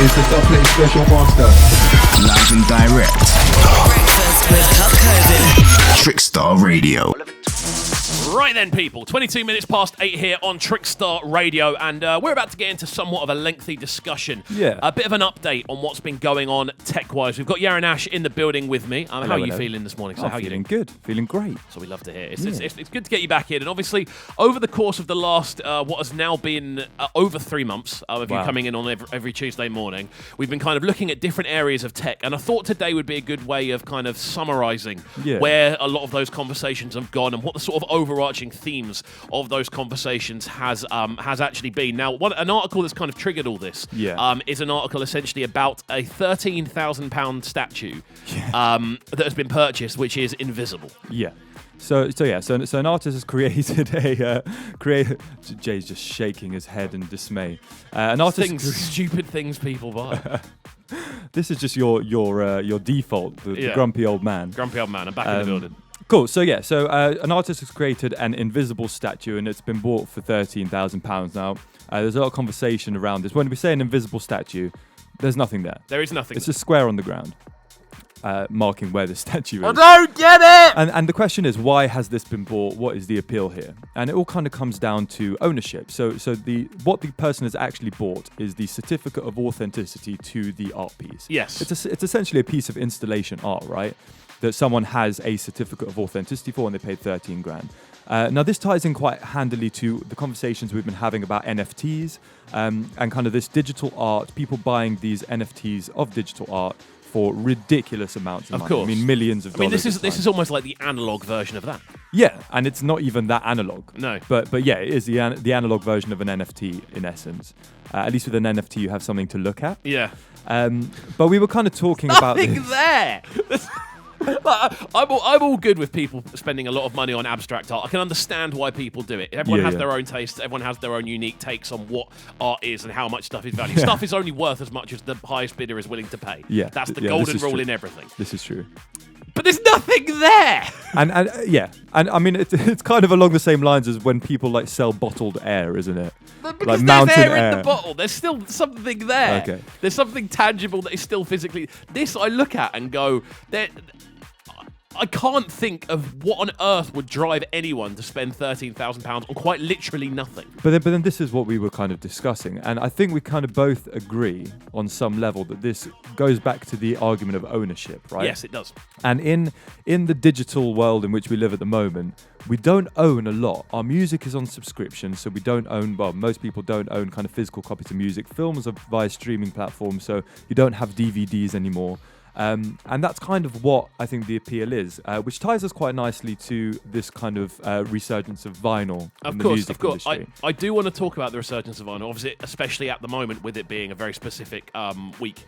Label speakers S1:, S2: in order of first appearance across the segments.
S1: is the Doublet Special Master.
S2: Live and direct.
S3: Breakfast with CubCamTV.
S2: Trickstar Radio.
S4: Right then, people, 22 minutes past 8 here on Trickstar Radio, and we're about to get into somewhat of a lengthy discussion.
S5: Yeah.
S4: A bit of an update on what's been going on tech-wise. We've got Yaron Ash in the building with me. How are you feeling this morning? So how are you
S5: feeling
S4: doing?
S5: good. Feeling great.
S4: So we love to hear. It's good to get you back in. And obviously, over the course of the last, what has now been over 3 months of you coming in on every Tuesday morning, we've been kind of looking at different areas of tech. And I thought today would be a good way of kind of summarising where a lot of those conversations have gone and what the sort of overarching themes of those conversations has actually been. Now, an article that's kind of triggered all this is an article essentially about a £13,000 statue that has been purchased, which is invisible.
S5: Yeah. So an artist has created Jay's just shaking his head in dismay. An artist
S4: Stupid things people buy.
S5: This is just your default, the grumpy old man.
S4: Grumpy old man. I'm back in the building.
S5: Cool. So an artist has created an invisible statue, and it's been bought for £13,000 now. There's a lot of conversation around this. When we say an invisible statue, there's nothing there.
S4: There is nothing.
S5: It's a square on the ground, marking where the statue is.
S4: I don't get it!
S5: And the question is, why has this been bought? What is the appeal here? And it all kind of comes down to ownership. So what the person has actually bought is the certificate of authenticity to the art piece.
S4: Yes.
S5: It's essentially a piece of installation art, right? That someone has a certificate of authenticity for, and they paid 13 grand. Now, this ties in quite handily to the conversations we've been having about NFTs and kind of this digital art, people buying these NFTs of digital art for ridiculous amounts of money.
S4: Course.
S5: I mean, millions of dollars.
S4: This is almost like the analog version of that.
S5: Yeah, and it's not even that analog.
S4: No.
S5: But yeah, it is the analog version of an NFT in essence. At least with an NFT, you have something to look at.
S4: Yeah.
S5: But we were kind of talking about this.
S4: Nothing there! I'm all good with people spending a lot of money on abstract art. I can understand why people do it. Everyone has their own tastes. Everyone has their own unique takes on what art is and how much stuff is valued. Stuff is only worth as much as the highest bidder is willing to pay.
S5: Yeah,
S4: that's the golden rule in everything.
S5: This is true.
S4: But there's nothing there.
S5: And I mean it's kind of along the same lines as when people like sell bottled air, isn't it?
S4: Because
S5: like
S4: there's air in the bottle. There's still something there.
S5: Okay.
S4: There's something tangible that is still physically. This I look at and go, I can't think of what on earth would drive anyone to spend £13,000 on quite literally nothing.
S5: But then this is what we were kind of discussing, and I think we kind of both agree on some level that this goes back to the argument of ownership, right?
S4: Yes, it does.
S5: And in the digital world in which we live at the moment, we don't own a lot. Our music is on subscription, so we don't own, most people don't own kind of physical copies of music. Films are via streaming platforms, so you don't have DVDs anymore. And that's kind of what I think the appeal is, which ties us quite nicely to this kind of resurgence of vinyl in the music industry.
S4: I do want to talk about the resurgence of vinyl, obviously, especially at the moment with it being a very specific week.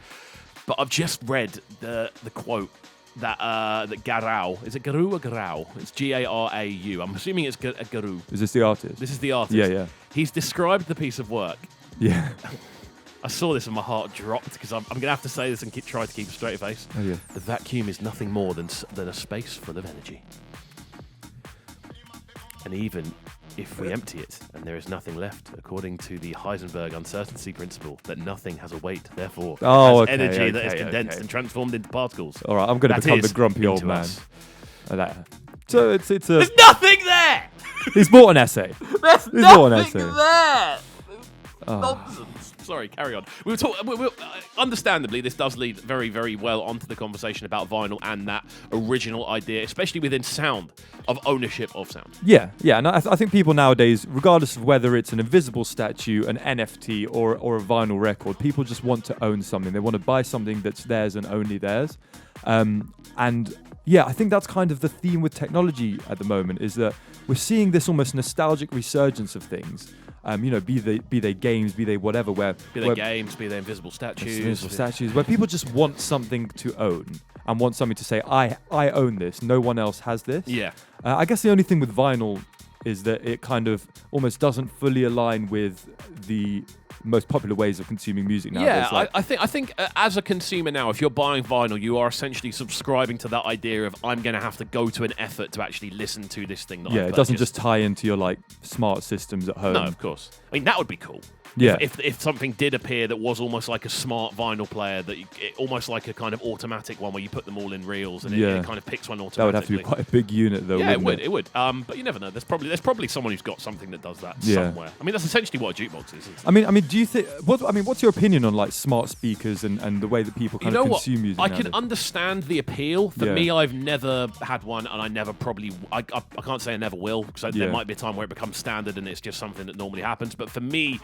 S4: But I've just read the quote that Garau, is it Garou or Garau? It's Garau. I'm assuming it's Garou.
S5: Is this the artist?
S4: This is the artist.
S5: Yeah.
S4: He's described the piece of work.
S5: Yeah.
S4: I saw this and my heart dropped because I'm going to have to say this and try to keep a straight face.
S5: Oh, yeah.
S4: The vacuum is nothing more than a space full of energy. And even if we empty it and there is nothing left, according to the Heisenberg uncertainty principle, that nothing has a weight, therefore has energy that is condensed and transformed into particles.
S5: All right, I'm going to become the grumpy old man. So it's a...
S4: There's nothing there!
S5: He's bought an essay.
S4: There's nothing there! Nonsense. Sorry, carry on. We were talking. Understandably, this does lead very, very well onto the conversation about vinyl and that original idea, especially within sound, of ownership of sound.
S5: Yeah, and I think people nowadays, regardless of whether it's an invisible statue, an NFT, or a vinyl record, people just want to own something. They want to buy something that's theirs and only theirs. And yeah, I think that's kind of the theme with technology at the moment, is that we're seeing this almost nostalgic resurgence of things. Be they games, be they whatever,
S4: be they invisible statues,
S5: where people just want something to own and want something to say, I own this, no one else has this.
S4: Yeah.
S5: I guess the only thing with vinyl is that it kind of almost doesn't fully align with the most popular ways of consuming music nowadays.
S4: Yeah, I think as a consumer now, if you're buying vinyl, you are essentially subscribing to that idea of I'm going to have to go to an effort to actually listen to this thing. That
S5: it doesn't just tie into your like smart systems at home.
S4: No, of course. I mean, that would be cool.
S5: Yeah.
S4: If something did appear that was almost like a smart vinyl player, almost like a kind of automatic one where you put them all in reels and it kind of picks one automatically.
S5: That would have to be quite a big unit, though.
S4: Yeah,
S5: wouldn't
S4: it would. But you never know. There's probably someone who's got something that does that somewhere. I mean, that's essentially what a jukebox is.
S5: I mean, do you think? What's your opinion on like smart speakers and the way that people kind of consume music?
S4: I can understand the appeal. For me, I've never had one, and I never probably. I can't say I never will, because there might be a time where it becomes standard and it's just something that normally happens. But for me,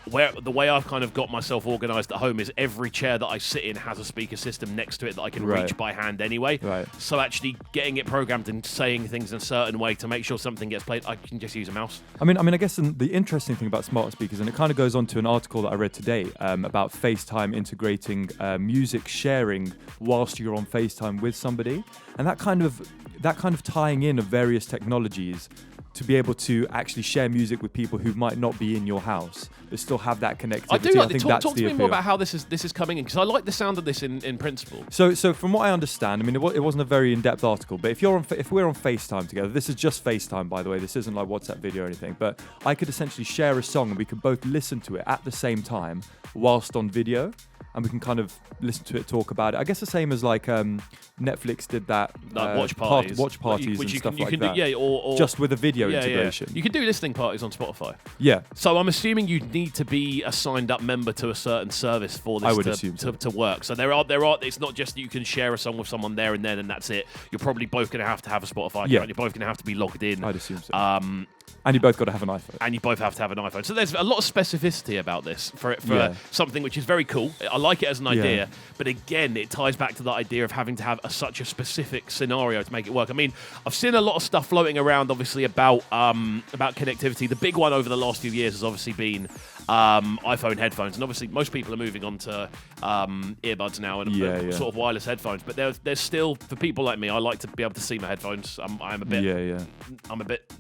S4: the way I've kind of got myself organised at home is every chair that I sit in has a speaker system next to it that I can reach by hand anyway.
S5: Right.
S4: So actually getting it programmed and saying things in a certain way to make sure something gets played, I can just use a mouse.
S5: I mean, I guess the interesting thing about smart speakers, and it kind of goes on to an article that I read today about FaceTime integrating music sharing whilst you're on FaceTime with somebody, and that kind of tying in of various technologies to be able to actually share music with people who might not be in your house, but still have that connectivity.
S4: I do like
S5: think
S4: talk
S5: that's
S4: to me more about how this is coming in, because I like the sound of this in principle.
S5: So from what I understand, I mean, it wasn't a very in-depth article, but if we're on FaceTime together, this is just FaceTime, by the way, this isn't like WhatsApp video or anything, but I could essentially share a song and we could both listen to it at the same time whilst on video. And we can kind of listen to it, talk about it. I guess the same as like Netflix did that.
S4: Like watch parties
S5: and stuff like that.
S4: Yeah, or
S5: just with a video integration.
S4: Yeah. You can do listening parties on Spotify.
S5: Yeah.
S4: So I'm assuming you need to be a signed up member to a certain service for this to work. So there are. It's not just that you can share a song with someone there and then and that's it. You're probably both going to have a Spotify account. You're both going to have to be logged in.
S5: I'd assume so. And you both got to have an iPhone.
S4: And you both have to have an iPhone. So there's a lot of specificity about this for something which is very cool. I like it as an idea, but again, it ties back to the idea of having to have such a specific scenario to make it work. I mean, I've seen a lot of stuff floating around, obviously, about connectivity. The big one over the last few years has obviously been iPhone headphones, and obviously most people are moving on to earbuds now and sort of wireless headphones. But there's still, for people like me, I like to be able to see my headphones. I'm a bit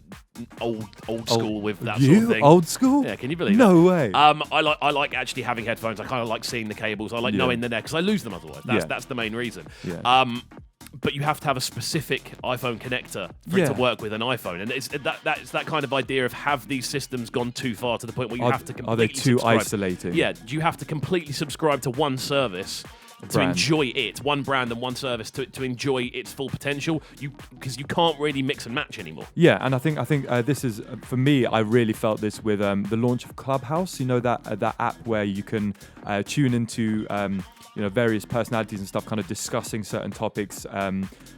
S4: old school with that sort of thing.
S5: Old school?
S4: Yeah, can you believe
S5: No
S4: that?
S5: way.
S4: I like actually having headphones. I kind of like seeing the cables. I like knowing they're there because I lose them otherwise. That's the main reason.
S5: Yeah.
S4: But you have to have a specific iPhone connector for it to work with an iPhone, and it's that kind of idea of have these systems gone too far to the point where you have to completely
S5: are they too isolating?
S4: Yeah, you have to completely subscribe to one service to enjoy it, one brand and one service to enjoy its full potential. Because you can't really mix and match anymore.
S5: Yeah, and I think this is for me. I really felt this with the launch of Clubhouse. You know that app where you can tune into various personalities and stuff, kind of discussing certain topics.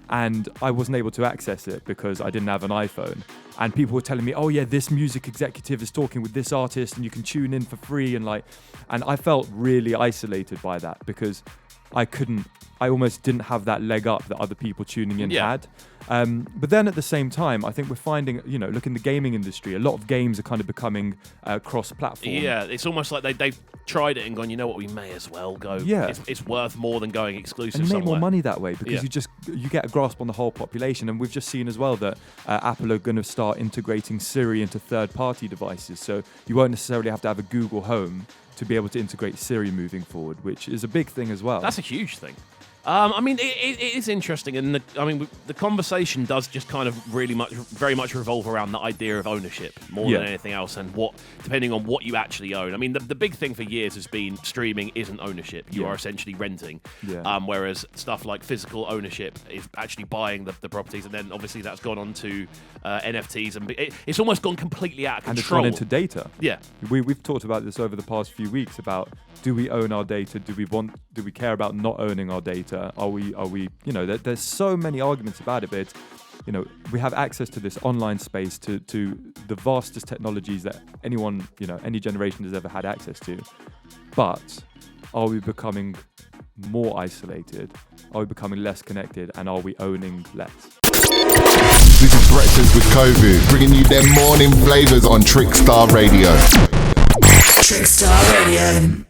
S5: And I wasn't able to access it because I didn't have an iPhone. And people were telling me, "Oh yeah, this music executive is talking with this artist, and you can tune in for free." And I felt really isolated by that because I almost didn't have that leg up that other people tuning in had. But then at the same time, I think we're finding, look in the gaming industry, a lot of games are kind of becoming cross-platform.
S4: Yeah, it's almost like they've tried it and gone, you know what, we may as well go.
S5: Yeah.
S4: It's worth more than going exclusive
S5: and you make
S4: somewhere.
S5: more money that way because you get a grasp on the whole population. And we've just seen as well that Apple are going to start integrating Siri into third-party devices. So you won't necessarily have to have a Google Home to be able to integrate Siri moving forward, which is a big thing as well.
S4: That's a huge thing. I mean, it is interesting, and the conversation does just kind of very much revolve around the idea of ownership more than anything else, and depending on what you actually own. I mean, the big thing for years has been streaming isn't ownership; you are essentially renting.
S5: Yeah.
S4: Whereas stuff like physical ownership is actually buying the properties, and then obviously that's gone on to NFTs, and it's almost gone completely out of control.
S5: And it's gone into data.
S4: Yeah,
S5: we've talked about this over the past few weeks about, do we own our data? Do we care about not owning our data? Are we? There's so many arguments about it, but it's, we have access to this online space to the vastest technologies that anyone, any generation has ever had access to. But are we becoming more isolated? Are we becoming less connected? And are we owning less?
S2: This is Breakfast with KXVU, bringing you their morning flavors on Trickstar Radio.
S3: Trickstar Radio.